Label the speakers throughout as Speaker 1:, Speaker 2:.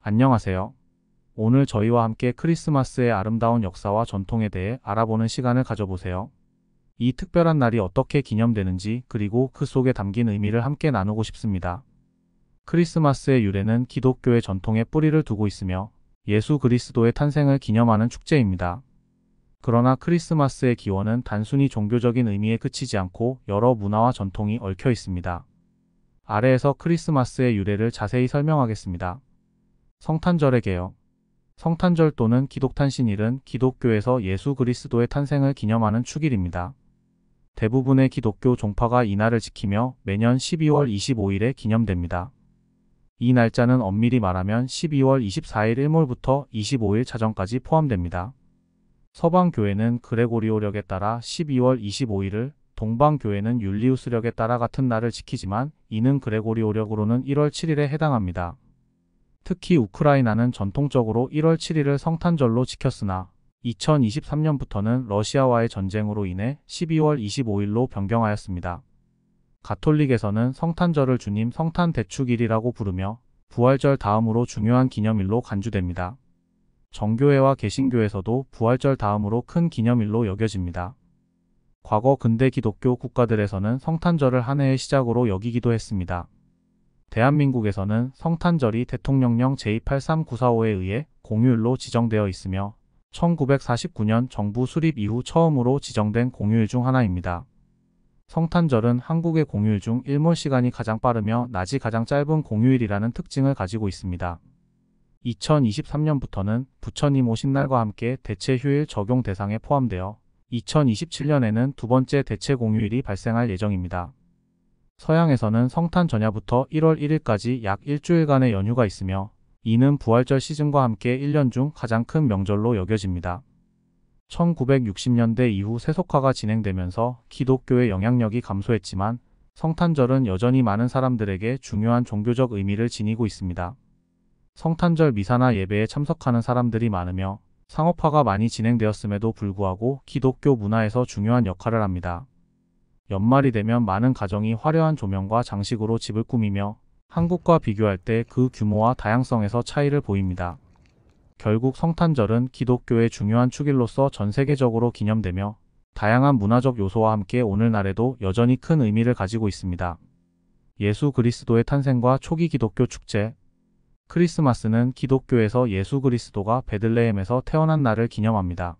Speaker 1: 안녕하세요. 오늘 저희와 함께 크리스마스의 아름다운 역사와 전통에 대해 알아보는 시간을 가져보세요. 이 특별한 날이 어떻게 기념되는지 그리고 그 속에 담긴 의미를 함께 나누고 싶습니다. 크리스마스의 유래는 기독교의 전통에 뿌리를 두고 있으며 예수 그리스도의 탄생을 기념하는 축제입니다. 그러나 크리스마스의 기원은 단순히 종교적인 의미에 그치지 않고 여러 문화와 전통이 얽혀 있습니다. 아래에서 크리스마스의 유래를 자세히 설명하겠습니다. 성탄절의 개요. 성탄절 또는 기독탄신일은 기독교에서 예수 그리스도의 탄생을 기념하는 축일입니다. 대부분의 기독교 종파가 이 날을 지키며 매년 12월 25일에 기념됩니다. 이 날짜는 엄밀히 말하면 12월 24일 일몰부터 25일 자정까지 포함됩니다. 서방교회는 그레고리오력에 따라 12월 25일을, 동방교회는 율리우스력에 따라 같은 날을 지키지만 이는 그레고리오력으로는 1월 7일에 해당합니다. 특히 우크라이나는 전통적으로 1월 7일을 성탄절로 지켰으나 2023년부터는 러시아와의 전쟁으로 인해 12월 25일로 변경하였습니다. 가톨릭에서는 성탄절을 주님 성탄 대축일이라고 부르며 부활절 다음으로 중요한 기념일로 간주됩니다. 정교회와 개신교에서도 부활절 다음으로 큰 기념일로 여겨집니다. 과거 근대 기독교 국가들에서는 성탄절을 한 해의 시작으로 여기기도 했습니다. 대한민국에서는 성탄절이 대통령령 제283-945에 의해 공휴일로 지정되어 있으며 1949년 정부 수립 이후 처음으로 지정된 공휴일 중 하나입니다. 성탄절은 한국의 공휴일 중 일몰 시간이 가장 빠르며 낮이 가장 짧은 공휴일이라는 특징을 가지고 있습니다. 2023년부터는 부처님 오신 날과 함께 대체 휴일 적용 대상에 포함되어 2027년에는 두 번째 대체 공휴일이 발생할 예정입니다. 서양에서는 성탄 전야부터 1월 1일까지 약 일주일간의 연휴가 있으며 이는 부활절 시즌과 함께 1년 중 가장 큰 명절로 여겨집니다. 1960년대 이후 세속화가 진행되면서 기독교의 영향력이 감소했지만 성탄절은 여전히 많은 사람들에게 중요한 종교적 의미를 지니고 있습니다. 성탄절 미사나 예배에 참석하는 사람들이 많으며 상업화가 많이 진행되었음에도 불구하고 기독교 문화에서 중요한 역할을 합니다. 연말이 되면 많은 가정이 화려한 조명과 장식으로 집을 꾸미며 한국과 비교할 때 그 규모와 다양성에서 차이를 보입니다. 결국 성탄절은 기독교의 중요한 축일로서 전 세계적으로 기념되며 다양한 문화적 요소와 함께 오늘날에도 여전히 큰 의미를 가지고 있습니다. 예수 그리스도의 탄생과 초기 기독교 축제. 크리스마스는 기독교에서 예수 그리스도가 베들레헴에서 태어난 날을 기념합니다.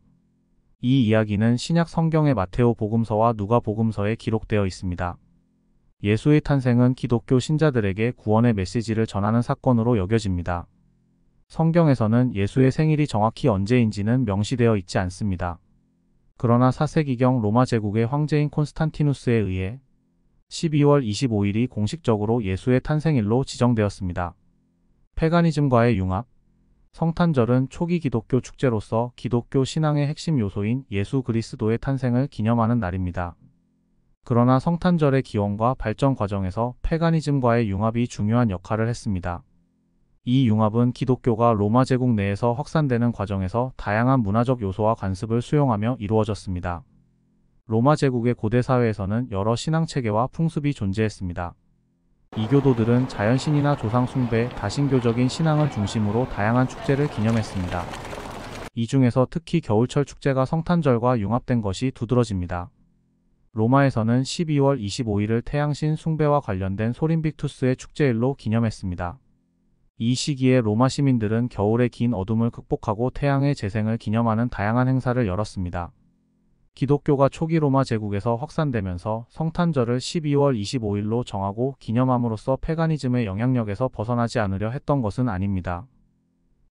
Speaker 1: 이 이야기는 신약 성경의 마테오 복음서와 누가 복음서에 기록되어 있습니다. 예수의 탄생은 기독교 신자들에게 구원의 메시지를 전하는 사건으로 여겨집니다. 성경에서는 예수의 생일이 정확히 언제인지는 명시되어 있지 않습니다. 그러나 4세기경 로마 제국의 황제인 콘스탄티누스에 의해 12월 25일이 공식적으로 예수의 탄생일로 지정되었습니다. 페가니즘과의 융합. 성탄절은 초기 기독교 축제로서 기독교 신앙의 핵심 요소인 예수 그리스도의 탄생을 기념하는 날입니다. 그러나 성탄절의 기원과 발전 과정에서 페가니즘과의 융합이 중요한 역할을 했습니다. 이 융합은 기독교가 로마 제국 내에서 확산되는 과정에서 다양한 문화적 요소와 관습을 수용하며 이루어졌습니다. 로마 제국의 고대 사회에서는 여러 신앙 체계와 풍습이 존재했습니다. 이교도들은 자연신이나 조상 숭배, 다신교적인 신앙을 중심으로 다양한 축제를 기념했습니다. 이 중에서 특히 겨울철 축제가 성탄절과 융합된 것이 두드러집니다. 로마에서는 12월 25일을 태양신 숭배와 관련된 소림빅투스의 축제일로 기념했습니다. 이 시기에 로마 시민들은 겨울의 긴 어둠을 극복하고 태양의 재생을 기념하는 다양한 행사를 열었습니다. 기독교가 초기 로마 제국에서 확산되면서 성탄절을 12월 25일로 정하고 기념함으로써 페가니즘의 영향력에서 벗어나지 않으려 했던 것은 아닙니다.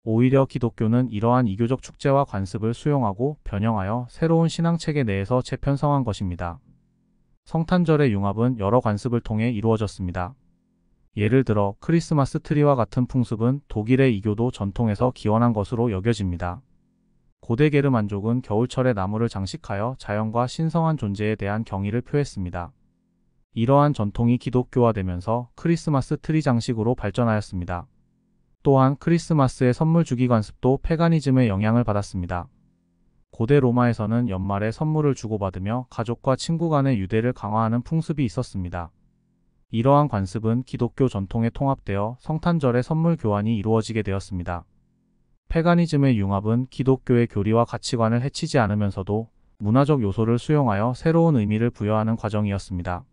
Speaker 1: 오히려 기독교는 이러한 이교적 축제와 관습을 수용하고 변형하여 새로운 신앙체계 내에서 재편성한 것입니다. 성탄절의 융합은 여러 관습을 통해 이루어졌습니다. 예를 들어 크리스마스 트리와 같은 풍습은 독일의 이교도 전통에서 기원한 것으로 여겨집니다. 고대 게르만족은 겨울철에 나무를 장식하여 자연과 신성한 존재에 대한 경의를 표했습니다. 이러한 전통이 기독교화되면서 크리스마스 트리 장식으로 발전하였습니다. 또한 크리스마스의 선물 주기 관습도 페가니즘의 영향을 받았습니다. 고대 로마에서는 연말에 선물을 주고받으며 가족과 친구 간의 유대를 강화하는 풍습이 있었습니다. 이러한 관습은 기독교 전통에 통합되어 성탄절의 선물 교환이 이루어지게 되었습니다. 페가니즘의 융합은 기독교의 교리와 가치관을 해치지 않으면서도 문화적 요소를 수용하여 새로운 의미를 부여하는 과정이었습니다.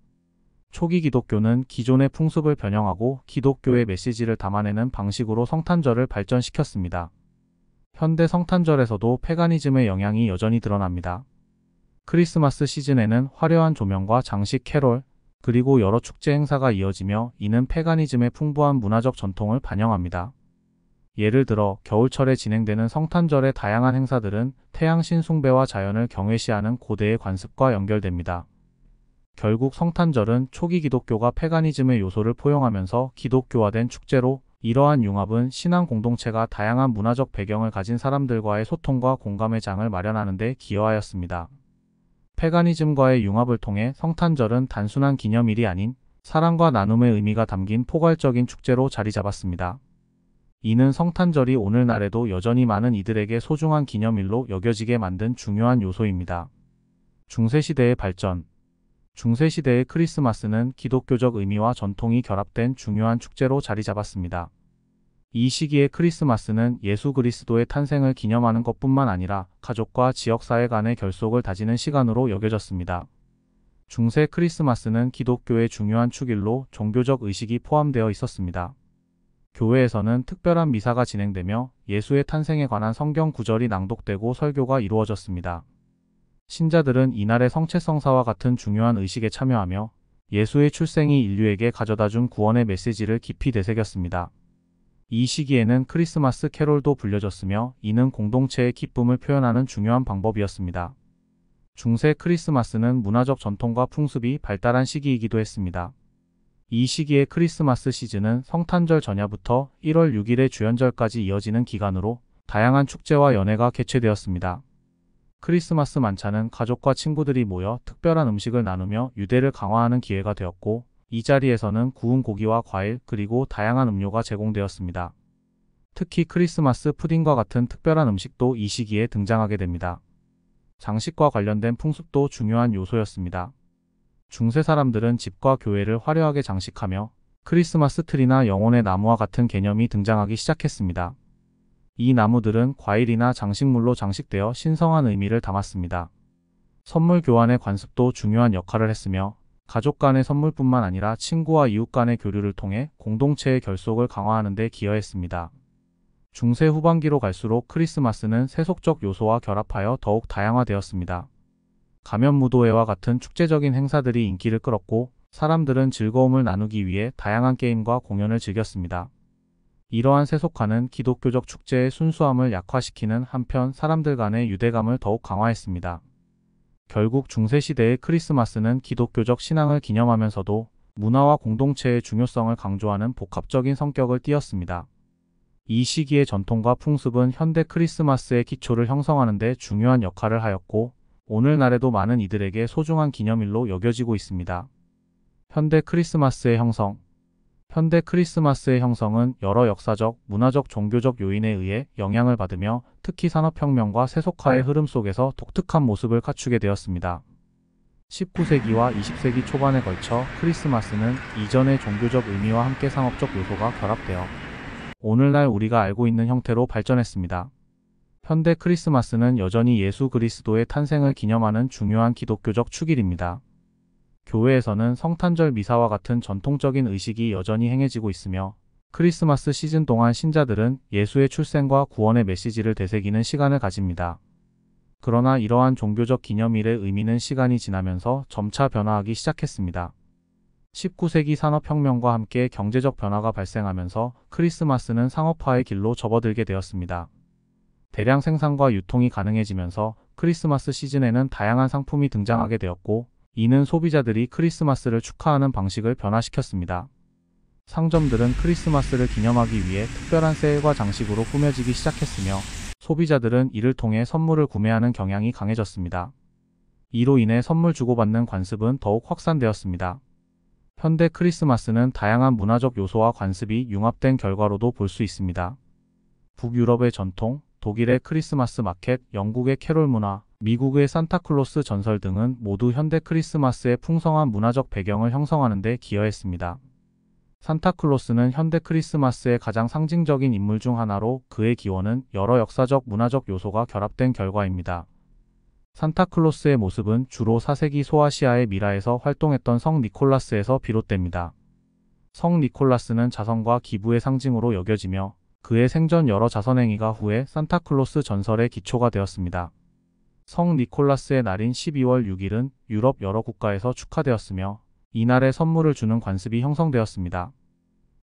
Speaker 1: 초기 기독교는 기존의 풍습을 변형하고 기독교의 메시지를 담아내는 방식으로 성탄절을 발전시켰습니다. 현대 성탄절에서도 페가니즘의 영향이 여전히 드러납니다. 크리스마스 시즌에는 화려한 조명과 장식, 캐롤, 그리고 여러 축제 행사가 이어지며 이는 페가니즘의 풍부한 문화적 전통을 반영합니다. 예를 들어 겨울철에 진행되는 성탄절의 다양한 행사들은 태양신 숭배와 자연을 경외시하는 고대의 관습과 연결됩니다. 결국 성탄절은 초기 기독교가 페가니즘의 요소를 포용하면서 기독교화된 축제로, 이러한 융합은 신앙 공동체가 다양한 문화적 배경을 가진 사람들과의 소통과 공감의 장을 마련하는 데 기여하였습니다. 페가니즘과의 융합을 통해 성탄절은 단순한 기념일이 아닌 사랑과 나눔의 의미가 담긴 포괄적인 축제로 자리 잡았습니다. 이는 성탄절이 오늘날에도 여전히 많은 이들에게 소중한 기념일로 여겨지게 만든 중요한 요소입니다. 중세시대의 발전. 중세시대의 크리스마스는 기독교적 의미와 전통이 결합된 중요한 축제로 자리 잡았습니다. 이 시기의 크리스마스는 예수 그리스도의 탄생을 기념하는 것뿐만 아니라 가족과 지역사회 간의 결속을 다지는 시간으로 여겨졌습니다. 중세 크리스마스는 기독교의 중요한 축일로 종교적 의식이 포함되어 있었습니다. 교회에서는 특별한 미사가 진행되며 예수의 탄생에 관한 성경 구절이 낭독되고 설교가 이루어졌습니다. 신자들은 이날의 성체성사와 같은 중요한 의식에 참여하며 예수의 출생이 인류에게 가져다준 구원의 메시지를 깊이 되새겼습니다. 이 시기에는 크리스마스 캐롤도 불려졌으며 이는 공동체의 기쁨을 표현하는 중요한 방법이었습니다. 중세 크리스마스는 문화적 전통과 풍습이 발달한 시기이기도 했습니다. 이 시기의 크리스마스 시즌은 성탄절 전야부터 1월 6일의 주연절까지 이어지는 기간으로 다양한 축제와 연회가 개최되었습니다. 크리스마스 만찬은 가족과 친구들이 모여 특별한 음식을 나누며 유대를 강화하는 기회가 되었고, 이 자리에서는 구운 고기와 과일 그리고 다양한 음료가 제공되었습니다. 특히 크리스마스 푸딩과 같은 특별한 음식도 이 시기에 등장하게 됩니다. 장식과 관련된 풍습도 중요한 요소였습니다. 중세 사람들은 집과 교회를 화려하게 장식하며 크리스마스 트리나 영혼의 나무와 같은 개념이 등장하기 시작했습니다. 이 나무들은 과일이나 장식물로 장식되어 신성한 의미를 담았습니다. 선물 교환의 관습도 중요한 역할을 했으며 가족 간의 선물뿐만 아니라 친구와 이웃 간의 교류를 통해 공동체의 결속을 강화하는 데 기여했습니다. 중세 후반기로 갈수록 크리스마스는 세속적 요소와 결합하여 더욱 다양화되었습니다. 가면무도회와 같은 축제적인 행사들이 인기를 끌었고 사람들은 즐거움을 나누기 위해 다양한 게임과 공연을 즐겼습니다. 이러한 세속화는 기독교적 축제의 순수함을 약화시키는 한편 사람들 간의 유대감을 더욱 강화했습니다. 결국 중세시대의 크리스마스는 기독교적 신앙을 기념하면서도 문화와 공동체의 중요성을 강조하는 복합적인 성격을 띠었습니다. 이 시기의 전통과 풍습은 현대 크리스마스의 기초를 형성하는 데 중요한 역할을 하였고 오늘날에도 많은 이들에게 소중한 기념일로 여겨지고 있습니다. 현대 크리스마스의 형성. 현대 크리스마스의 형성은 여러 역사적, 문화적, 종교적 요인에 의해 영향을 받으며 특히 산업혁명과 세속화의 흐름 속에서 독특한 모습을 갖추게 되었습니다. 19세기와 20세기 초반에 걸쳐 크리스마스는 이전의 종교적 의미와 함께 상업적 요소가 결합되어 오늘날 우리가 알고 있는 형태로 발전했습니다. 현대 크리스마스는 여전히 예수 그리스도의 탄생을 기념하는 중요한 기독교적 축일입니다. 교회에서는 성탄절 미사와 같은 전통적인 의식이 여전히 행해지고 있으며 크리스마스 시즌 동안 신자들은 예수의 출생과 구원의 메시지를 되새기는 시간을 가집니다. 그러나 이러한 종교적 기념일의 의미는 시간이 지나면서 점차 변화하기 시작했습니다. 19세기 산업혁명과 함께 경제적 변화가 발생하면서 크리스마스는 상업화의 길로 접어들게 되었습니다. 대량 생산과 유통이 가능해지면서 크리스마스 시즌에는 다양한 상품이 등장하게 되었고 이는 소비자들이 크리스마스를 축하하는 방식을 변화시켰습니다. 상점들은 크리스마스를 기념하기 위해 특별한 세일과 장식으로 꾸며지기 시작했으며 소비자들은 이를 통해 선물을 구매하는 경향이 강해졌습니다. 이로 인해 선물 주고받는 관습은 더욱 확산되었습니다. 현대 크리스마스는 다양한 문화적 요소와 관습이 융합된 결과로도 볼 수 있습니다. 북유럽의 전통, 독일의 크리스마스 마켓, 영국의 캐롤 문화, 미국의 산타클로스 전설 등은 모두 현대 크리스마스의 풍성한 문화적 배경을 형성하는 데 기여했습니다. 산타클로스는 현대 크리스마스의 가장 상징적인 인물 중 하나로 그의 기원은 여러 역사적 문화적 요소가 결합된 결과입니다. 산타클로스의 모습은 주로 4세기 소아시아의 미라에서 활동했던 성 니콜라스에서 비롯됩니다. 성 니콜라스는 자선과 기부의 상징으로 여겨지며 그의 생전 여러 자선행위가 후에 산타클로스 전설의 기초가 되었습니다. 성 니콜라스의 날인 12월 6일은 유럽 여러 국가에서 축하되었으며 이날에 선물을 주는 관습이 형성되었습니다.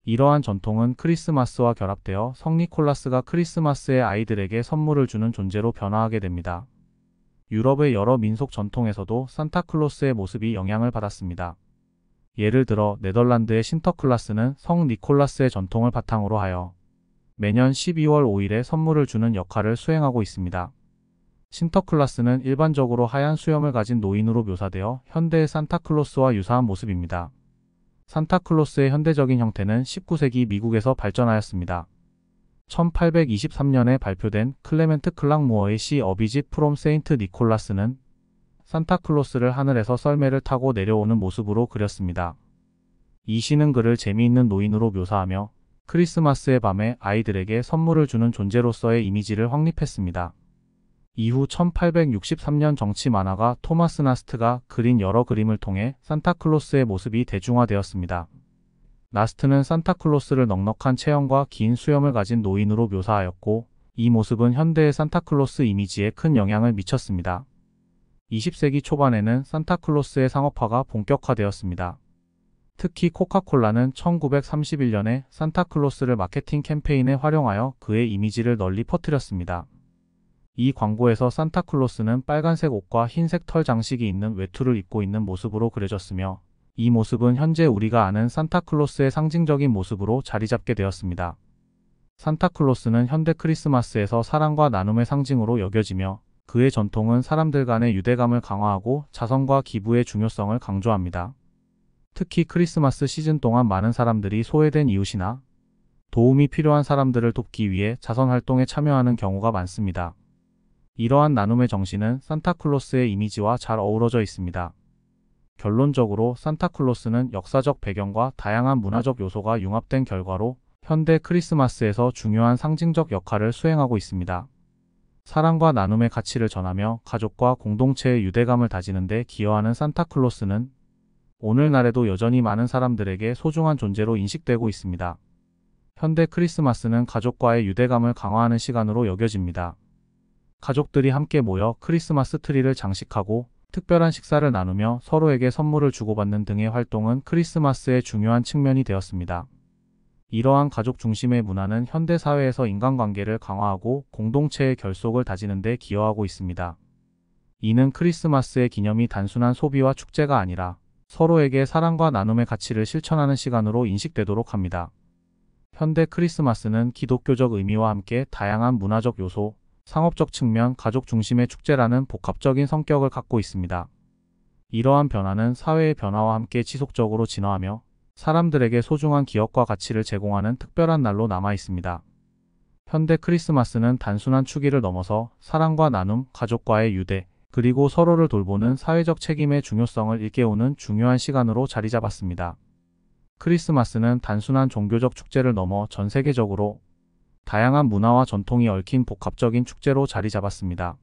Speaker 1: 이러한 전통은 크리스마스와 결합되어 성 니콜라스가 크리스마스의 아이들에게 선물을 주는 존재로 변화하게 됩니다. 유럽의 여러 민속 전통에서도 산타클로스의 모습이 영향을 받았습니다. 예를 들어 네덜란드의 신터클라스는 성 니콜라스의 전통을 바탕으로 하여 매년 12월 5일에 선물을 주는 역할을 수행하고 있습니다. 신터클라스는 일반적으로 하얀 수염을 가진 노인으로 묘사되어 현대의 산타클로스와 유사한 모습입니다. 산타클로스의 현대적인 형태는 19세기 미국에서 발전하였습니다. 1823년에 발표된 클레멘트 클락 무어의 시 어 비짓 프롬 세인트 니콜라스는 산타클로스를 하늘에서 썰매를 타고 내려오는 모습으로 그렸습니다. 이 시는 그를 재미있는 노인으로 묘사하며 크리스마스의 밤에 아이들에게 선물을 주는 존재로서의 이미지를 확립했습니다. 이후 1863년 정치 만화가 토마스 나스트가 그린 여러 그림을 통해 산타클로스의 모습이 대중화되었습니다. 나스트는 산타클로스를 넉넉한 체형과 긴 수염을 가진 노인으로 묘사하였고 이 모습은 현대의 산타클로스 이미지에 큰 영향을 미쳤습니다. 20세기 초반에는 산타클로스의 상업화가 본격화되었습니다. 특히 코카콜라는 1931년에 산타클로스를 마케팅 캠페인에 활용하여 그의 이미지를 널리 퍼뜨렸습니다. 이 광고에서 산타클로스는 빨간색 옷과 흰색 털 장식이 있는 외투를 입고 있는 모습으로 그려졌으며 이 모습은 현재 우리가 아는 산타클로스의 상징적인 모습으로 자리잡게 되었습니다. 산타클로스는 현대 크리스마스에서 사랑과 나눔의 상징으로 여겨지며 그의 전통은 사람들 간의 유대감을 강화하고 자선과 기부의 중요성을 강조합니다. 특히 크리스마스 시즌 동안 많은 사람들이 소외된 이웃이나 도움이 필요한 사람들을 돕기 위해 자선활동에 참여하는 경우가 많습니다. 이러한 나눔의 정신은 산타클로스의 이미지와 잘 어우러져 있습니다. 결론적으로 산타클로스는 역사적 배경과 다양한 문화적 요소가 융합된 결과로 현대 크리스마스에서 중요한 상징적 역할을 수행하고 있습니다. 사랑과 나눔의 가치를 전하며 가족과 공동체의 유대감을 다지는 데 기여하는 산타클로스는 오늘날에도 여전히 많은 사람들에게 소중한 존재로 인식되고 있습니다. 현대 크리스마스는 가족과의 유대감을 강화하는 시간으로 여겨집니다. 가족들이 함께 모여 크리스마스 트리를 장식하고 특별한 식사를 나누며 서로에게 선물을 주고받는 등의 활동은 크리스마스의 중요한 측면이 되었습니다. 이러한 가족 중심의 문화는 현대 사회에서 인간관계를 강화하고 공동체의 결속을 다지는 데 기여하고 있습니다. 이는 크리스마스의 기념이 단순한 소비와 축제가 아니라 서로에게 사랑과 나눔의 가치를 실천하는 시간으로 인식되도록 합니다. 현대 크리스마스는 기독교적 의미와 함께 다양한 문화적 요소, 상업적 측면, 가족 중심의 축제라는 복합적인 성격을 갖고 있습니다. 이러한 변화는 사회의 변화와 함께 지속적으로 진화하며 사람들에게 소중한 기억과 가치를 제공하는 특별한 날로 남아 있습니다. 현대 크리스마스는 단순한 추기를 넘어서 사랑과 나눔, 가족과의 유대, 그리고 서로를 돌보는 사회적 책임의 중요성을 일깨우는 중요한 시간으로 자리 잡았습니다. 크리스마스는 단순한 종교적 축제를 넘어 전 세계적으로 다양한 문화와 전통이 얽힌 복합적인 축제로 자리 잡았습니다.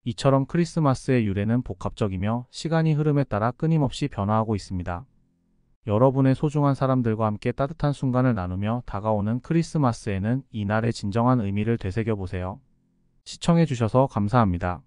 Speaker 1: 이처럼 크리스마스의 유래는 복합적이며 시간이 흐름에 따라 끊임없이 변화하고 있습니다. 여러분의 소중한 사람들과 함께 따뜻한 순간을 나누며 다가오는 크리스마스에는 이날의 진정한 의미를 되새겨보세요. 시청해주셔서 감사합니다.